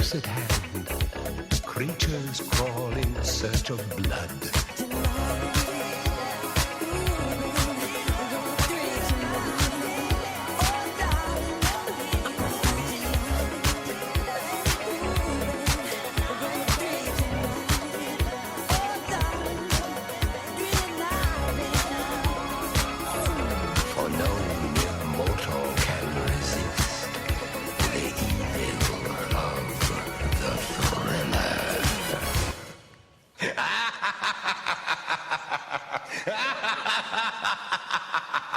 close at hand. Creatures crawl in search of blood. For no mere mortal can resist the evil of the thriller. Ha ha ha ha ha ha ha ha ha ha ha ha!